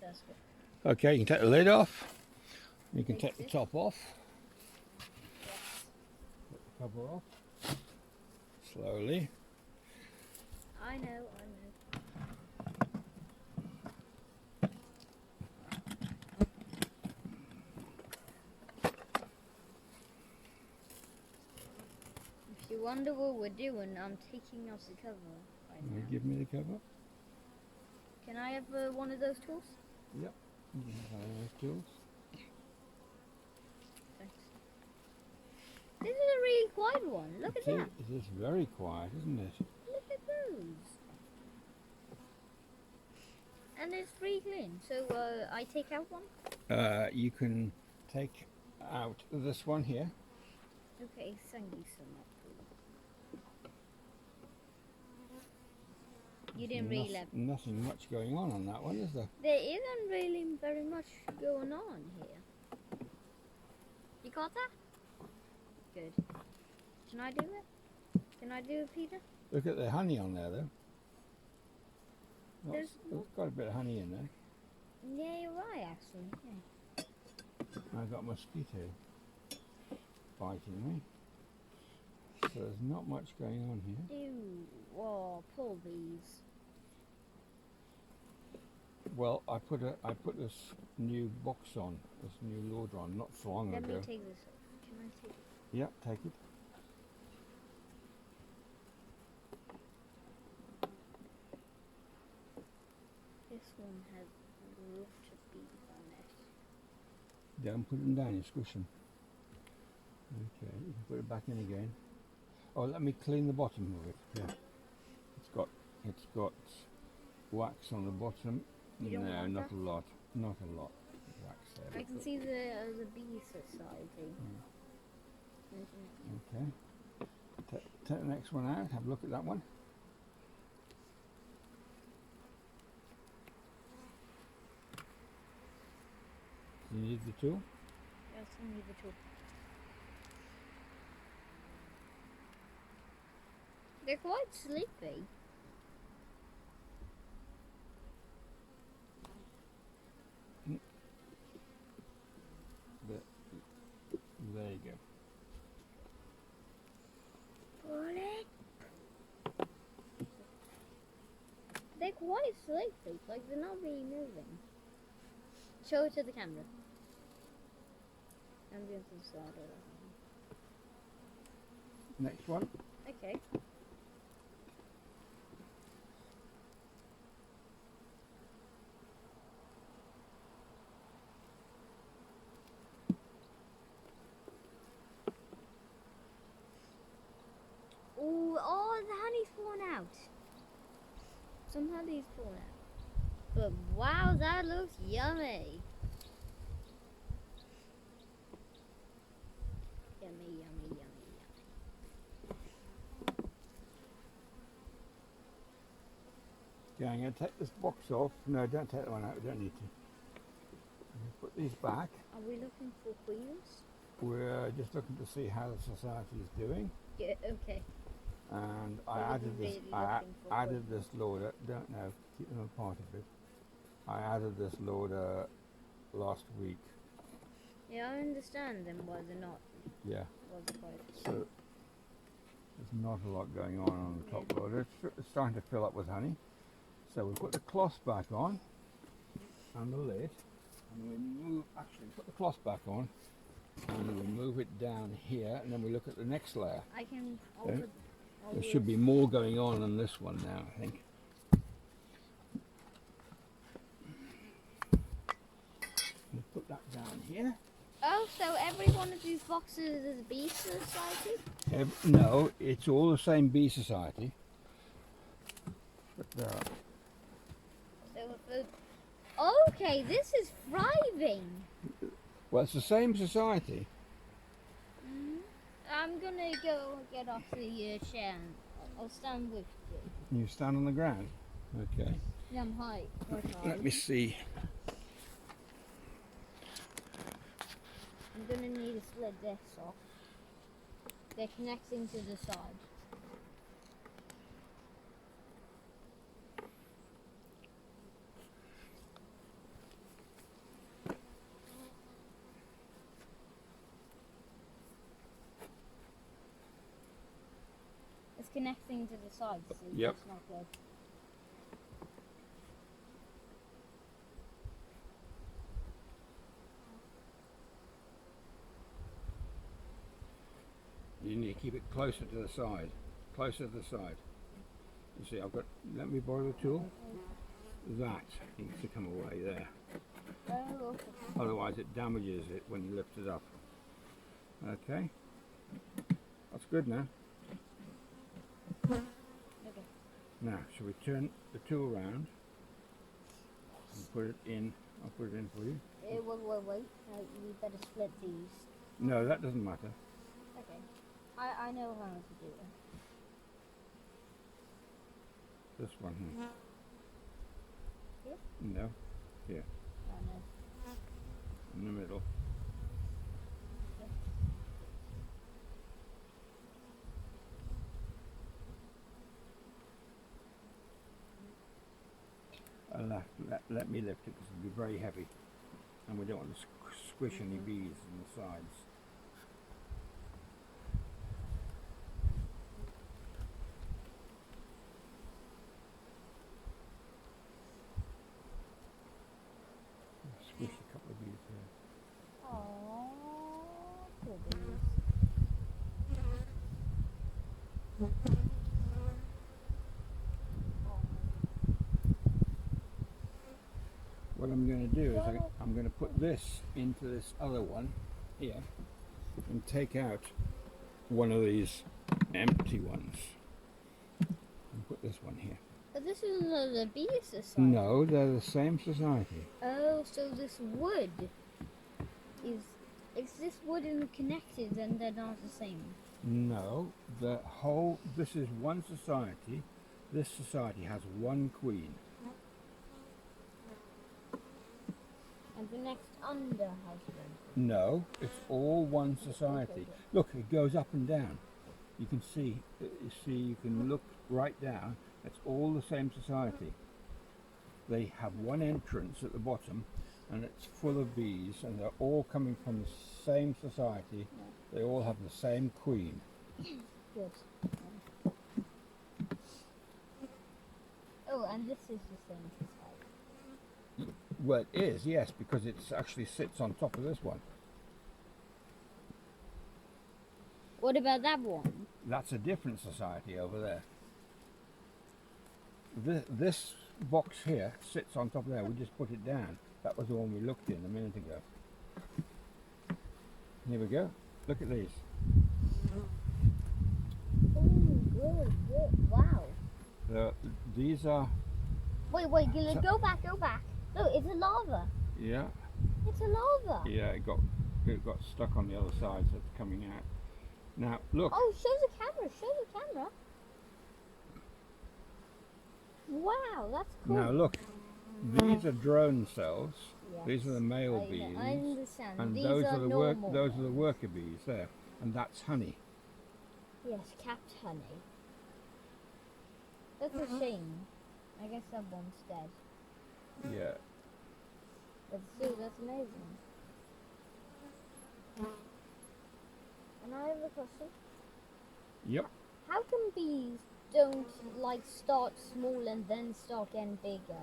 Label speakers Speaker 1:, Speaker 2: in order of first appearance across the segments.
Speaker 1: That's good.
Speaker 2: Okay, you can take the lid off. You can
Speaker 1: Take
Speaker 2: take the
Speaker 1: this?
Speaker 2: top off.
Speaker 1: Yes.
Speaker 2: Put the cover off. Slowly.
Speaker 1: I know. If you wonder what we're doing, I'm taking off the cover right
Speaker 2: Will you
Speaker 1: now.
Speaker 2: give me the cover?
Speaker 1: Can I have one of those tools?
Speaker 2: Yep. You can have one of those tools.
Speaker 1: Thanks. This is a really quiet one. Look at that.
Speaker 2: It is very quiet, isn't it?
Speaker 1: Look at those. And it's pretty clean. So I take out one?
Speaker 2: You can take out this one here.
Speaker 1: Okay, thank you so much. You didn't really let me.
Speaker 2: Nothing much going on that one, is there?
Speaker 1: There isn't really very much going on here. You got that? Good. Can I do it? Can I do it, Peter?
Speaker 2: Look at the honey on there, though.
Speaker 1: There's
Speaker 2: It's got a bit of honey in there.
Speaker 1: Yeah, you're right, actually. Yeah.
Speaker 2: I've got a mosquito biting me. So there's not much going on here.
Speaker 1: Ew. Oh, poor bees.
Speaker 2: Well, I put this new box on, this new loader on, not so long
Speaker 1: Let
Speaker 2: ago.
Speaker 1: me take this off. Can I take it?
Speaker 2: Yep, take it.
Speaker 1: This one has lots of bees on it.
Speaker 2: Don't put them down, you squish them. Okay, you can put it back in again. Oh, let me clean the bottom of it. Yeah, it's got wax on the bottom.
Speaker 1: You don't
Speaker 2: No,
Speaker 1: want
Speaker 2: not
Speaker 1: that?
Speaker 2: a lot. Not a lot. Wax there.
Speaker 1: I can see the bee society.
Speaker 2: Okay. Take the next one out. Have a look at that one. Do you need the tool?
Speaker 1: Yes, I need the tool. They're quite sleepy.
Speaker 2: There you go.
Speaker 1: Pull it. They're quite sleepy, like they're not really moving. Show it to the camera. Ambience and slide.
Speaker 2: Next one.
Speaker 1: Okay. Ooh, oh, the honey's fallen out. Some honey's fallen out. But wow, that looks yummy. Yummy, yummy, yummy, yummy.
Speaker 2: Okay, I'm going to take this box off. No, don't take that one out. We don't need to. Put these back.
Speaker 1: Are we looking for queens?
Speaker 2: We're just looking to see how the society is doing.
Speaker 1: Yeah, okay.
Speaker 2: And I
Speaker 1: What are
Speaker 2: added
Speaker 1: we
Speaker 2: this.
Speaker 1: really
Speaker 2: I
Speaker 1: looking for?
Speaker 2: added this loader. Don't know. Keep them a part of it. I added this loader last week.
Speaker 1: Yeah, I understand them, but they're not.
Speaker 2: Yeah.
Speaker 1: Was quite.
Speaker 2: So there's not a lot going on the top loader. It's starting to fill up with honey. So we put the cloth back on and the lid, and we put the cloth back on, and we move it down here, and then we look at the next layer.
Speaker 1: I can.
Speaker 2: Okay. There should be more going on than this one now, I think. We'll put that down here.
Speaker 1: Oh, so every one of these boxes is a bee society?
Speaker 2: No, it's all the same bee society. But there are.
Speaker 1: So, okay, this is thriving.
Speaker 2: Well, it's the same society.
Speaker 1: I'm gonna go get off the chair. I'll stand with you.
Speaker 2: You stand on the ground. Okay.
Speaker 1: Yeah, I'm high. Quite high.
Speaker 2: Let me see.
Speaker 1: I'm gonna need to split this off. They're connecting to the side. connecting to the sides, so
Speaker 2: Yep.
Speaker 1: that's not good.
Speaker 2: You need to keep it closer to the side. Closer to the side. You see, I've got, let me borrow the tool. That needs to come away there.
Speaker 1: Oh, okay.
Speaker 2: Otherwise it damages it when you lift it up. Okay. That's good now.
Speaker 1: Okay.
Speaker 2: Now, shall we turn the tool round and put it in? I'll put it in for you.
Speaker 1: Wait. We better split these.
Speaker 2: No, that doesn't matter.
Speaker 1: Okay. I know how to do it.
Speaker 2: This one here.
Speaker 1: Here?
Speaker 2: No, here,
Speaker 1: Oh, no.
Speaker 2: in the middle. Let me lift it because it'll be very heavy, and we don't want to squish any bees on the sides. Squish a couple of bees here.
Speaker 1: Aww, poor bees.
Speaker 2: What I'm going to do is I'm going to put this into this other one here and take out one of these empty ones and put this one here.
Speaker 1: But this is another bee society.
Speaker 2: No, they're the same society.
Speaker 1: Oh, so this wood is this wooden connected and they're not the same?
Speaker 2: No, this is one society. This society has one queen.
Speaker 1: And the next under husband.
Speaker 2: No, it's all one society. Look, it goes up and down. You can see, you can look right down. It's all the same society. They have one entrance at the bottom, and it's full of bees, and they're all coming from the same society. They all have the same queen.
Speaker 1: Good. Oh, and this is the same society.
Speaker 2: Well, it is, yes, because it actually sits on top of this one.
Speaker 1: What about that one?
Speaker 2: That's a different society over there. This box here sits on top of there. We just put it down. That was the one we looked in a minute ago. Here we go. Look at these.
Speaker 1: Oh, good. Wow.
Speaker 2: These are,
Speaker 1: Wait, Gillis, go back. Look, it's a lava.
Speaker 2: yeah,
Speaker 1: It's a lava.
Speaker 2: yeah. It got stuck on the other side, so it's coming out. Now look.
Speaker 1: Oh, show the camera. Wow, that's cool.
Speaker 2: Now look. These are drone cells.
Speaker 1: Yes.
Speaker 2: These are the male bees.
Speaker 1: I understand.
Speaker 2: And
Speaker 1: These
Speaker 2: those
Speaker 1: are
Speaker 2: the
Speaker 1: normal
Speaker 2: those are the
Speaker 1: ones.
Speaker 2: worker bees there, and that's honey.
Speaker 1: Yes, capped honey. That's a shame. I guess that one's dead.
Speaker 2: Yeah.
Speaker 1: But still, that's amazing. And I have a question.
Speaker 2: Yep.
Speaker 1: How come bees don't start small and then start getting bigger?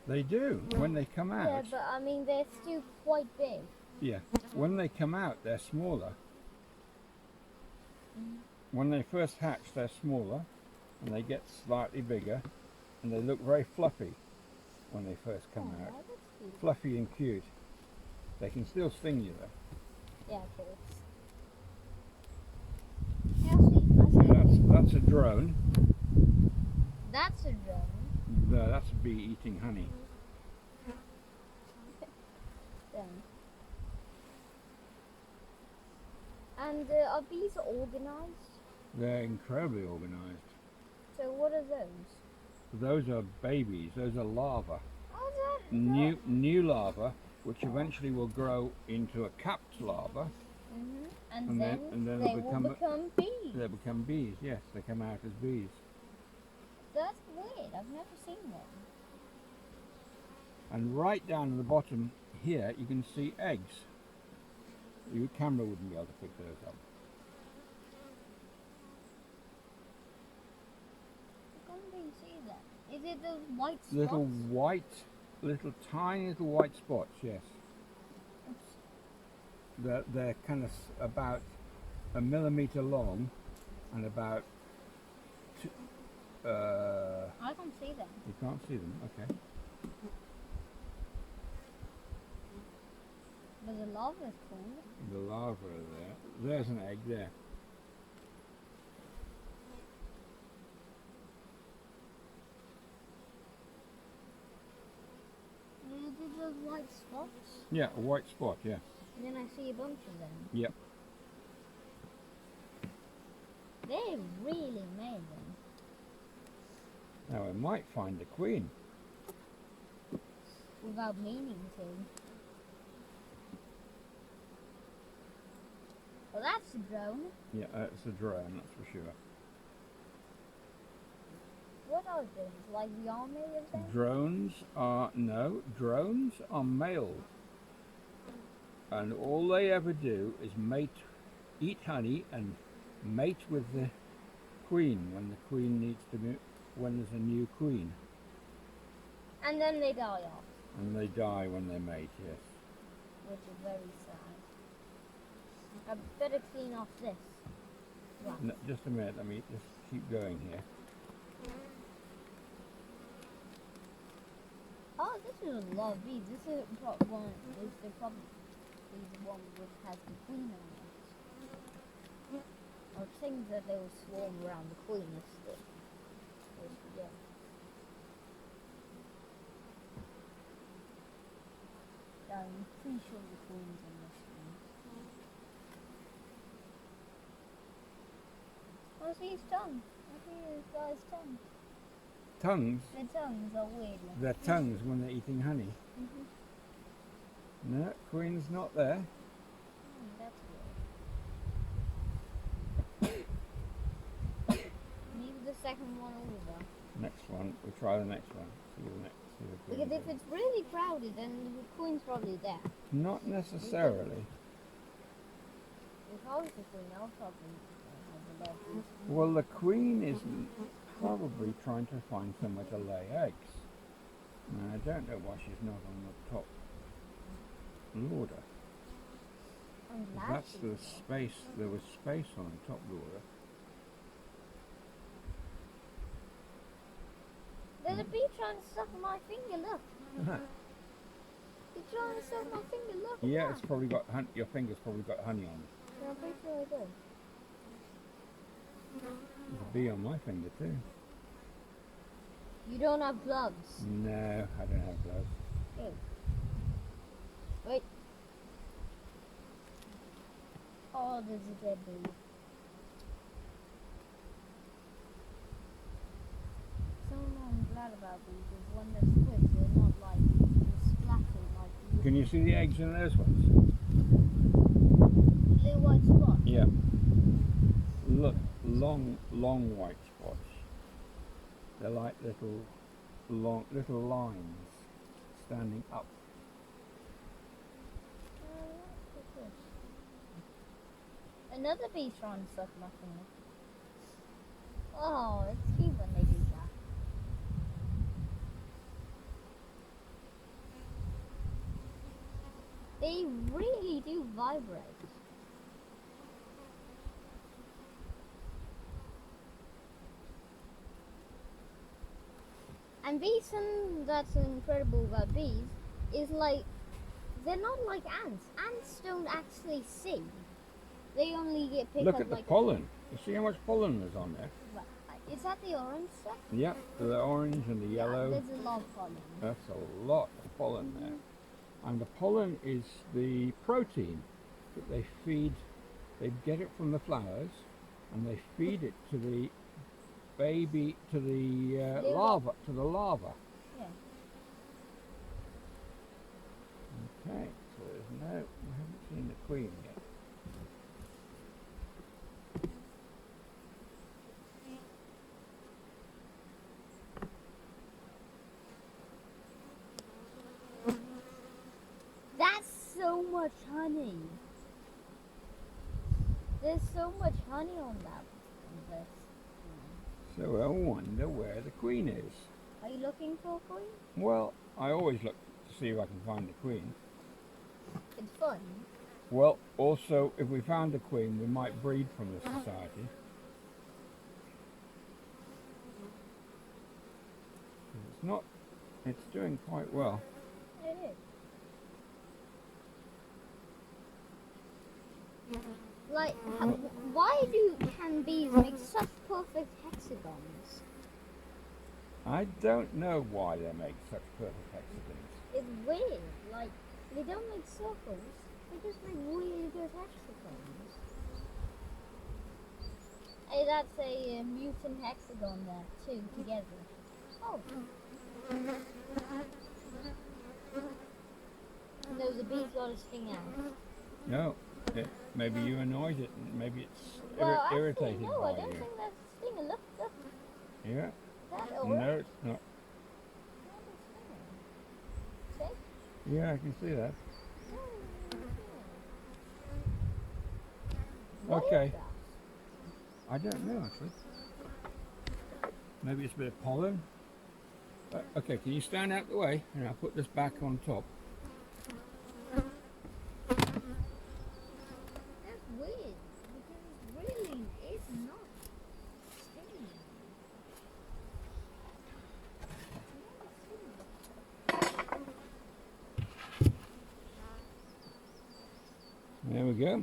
Speaker 2: They do when they come out.
Speaker 1: Yeah, but I mean they're still quite big.
Speaker 2: Yeah. When they come out, they're smaller. When they first hatch, they're smaller, and they get slightly bigger, and they look very fluffy when they first come
Speaker 1: Oh,
Speaker 2: out.
Speaker 1: that's cute.
Speaker 2: Fluffy and cute. They can still sting you though.
Speaker 1: Yeah, of course. I see.
Speaker 2: That's a drone.
Speaker 1: That's a drone.
Speaker 2: No, that's a bee eating honey.
Speaker 1: Then. And are bees organized?
Speaker 2: They're incredibly organized.
Speaker 1: So what are those?
Speaker 2: Those are babies. Those are larvae.
Speaker 1: Oh, that.
Speaker 2: New larvae, which eventually will grow into a capped larva.
Speaker 1: And
Speaker 2: And
Speaker 1: then,
Speaker 2: then
Speaker 1: they
Speaker 2: they'll
Speaker 1: will become bees.
Speaker 2: They become bees. Yes, they come out as bees.
Speaker 1: That's weird. I've never seen them.
Speaker 2: And right down at the bottom here, you can see eggs. Your camera wouldn't be able to pick those up.
Speaker 1: Is it those white spots?
Speaker 2: Little white, little tiny little white spots, yes. They're kind of about a millimetre long and about
Speaker 1: I can't see them.
Speaker 2: you can't see them, okay.
Speaker 1: But the lava's cool.
Speaker 2: The larvae are there. There's an egg there.
Speaker 1: Is it those white spots?
Speaker 2: Yeah, a white spot, yeah.
Speaker 1: And then I see a bunch of them.
Speaker 2: Yep.
Speaker 1: They're really amazing.
Speaker 2: Now I might find the queen.
Speaker 1: Without meaning to. Well, that's a drone.
Speaker 2: Yeah, it's a drone, that's for sure.
Speaker 1: What are those? Like the army of them?
Speaker 2: Drones are male. And all they ever do is eat honey and mate with the queen when the queen needs to be, when there's a new queen.
Speaker 1: And then they die off,
Speaker 2: And they die when they mate, yes.
Speaker 1: which is very sad. I better clean off this. Right.
Speaker 2: No, just a minute, let me just keep going here.
Speaker 1: Oh, this is a lot of bees. This is one. Is the probably the one which has the queen on it. I think that they will swarm around the queen instead. Yeah. I'm pretty sure the queen's on this one. Oh, see his tongue. I see this guy's tongue.
Speaker 2: Tongues,
Speaker 1: Their tongues are weird. Like.
Speaker 2: their tongues when they're eating honey.
Speaker 1: Mm-hmm.
Speaker 2: No, queen's not there.
Speaker 1: That's weird. Maybe the second one over.
Speaker 2: Next one, we'll try the next one. See the next. See the queen
Speaker 1: Because if
Speaker 2: again.
Speaker 1: it's really crowded, then the queen's probably there.
Speaker 2: Not necessarily.
Speaker 1: If I was the queen, I'll probably have the love.
Speaker 2: Well, the queen is probably trying to find somewhere to lay eggs. Now, I don't know why she's not on the top lauder.
Speaker 1: I'm glad
Speaker 2: That's
Speaker 1: she's
Speaker 2: the
Speaker 1: there.
Speaker 2: space. There was space on the top lauder.
Speaker 1: There's a bee trying to suck my finger, look. He's trying to suck my finger, look. at
Speaker 2: Yeah,
Speaker 1: that.
Speaker 2: it's probably got your finger's probably got honey on it.
Speaker 1: Yeah, I'm pretty sure I do.
Speaker 2: There's a bee on my finger too.
Speaker 1: You don't have gloves.
Speaker 2: No, I don't have gloves.
Speaker 1: Ew. Wait. Oh, there's a dead bee. Something I'm glad about these is when they're squid, they're not like splattering like the
Speaker 2: Can you see the eggs in those ones?
Speaker 1: little white spots.
Speaker 2: Yeah. Look, long white spots. They're like little lines standing up.
Speaker 1: What's this? Another bee's trying to suck my finger. Oh, it's cute when they do that. They really do vibrate. And bees, and that's incredible about bees, is like, they're not like ants. Ants don't actually see. They only get picked
Speaker 2: Look
Speaker 1: up
Speaker 2: at the
Speaker 1: like
Speaker 2: pollen. You see how much pollen is on there?
Speaker 1: Is that the orange stuff?
Speaker 2: Yeah, the orange and the yellow.
Speaker 1: There's a lot of pollen.
Speaker 2: That's a lot of pollen there. And the pollen is the protein that they feed. They get it from the flowers and they feed it to the baby, to the larva, to the larva.
Speaker 1: Yeah.
Speaker 2: Okay, so there's we haven't seen the queen yet.
Speaker 1: That's so much honey. There's so much honey on that. On this.
Speaker 2: So I wonder where the queen is.
Speaker 1: I Are you looking for a queen?
Speaker 2: Well, I always look to see if I can find the queen.
Speaker 1: It's fun.
Speaker 2: Well, also, if we found a queen, we might breed from the society. It's not, it's doing quite well.
Speaker 1: It is. Like, why can bees make such perfect hexagons?
Speaker 2: I don't know why they make such perfect hexagons.
Speaker 1: It's weird. Like, they don't make circles. They just make really good hexagons. Hey, that's a mutant hexagon there, two together. Oh. No, the bee's got a sting out.
Speaker 2: No, maybe you annoyed it, and maybe it's
Speaker 1: Well, actually,
Speaker 2: irritated
Speaker 1: no,
Speaker 2: by
Speaker 1: I don't
Speaker 2: you.
Speaker 1: think that's a stinger. Look, look.
Speaker 2: Yeah?
Speaker 1: That
Speaker 2: No,
Speaker 1: orange.
Speaker 2: it's not.
Speaker 1: See?
Speaker 2: Yeah, I can see that.
Speaker 1: What is
Speaker 2: Okay.
Speaker 1: that?
Speaker 2: I don't know actually. Maybe it's a bit of pollen. Okay, can you stand out the way and I'll put this back on top.
Speaker 1: That's weird because it really is not stinging.
Speaker 2: There we go.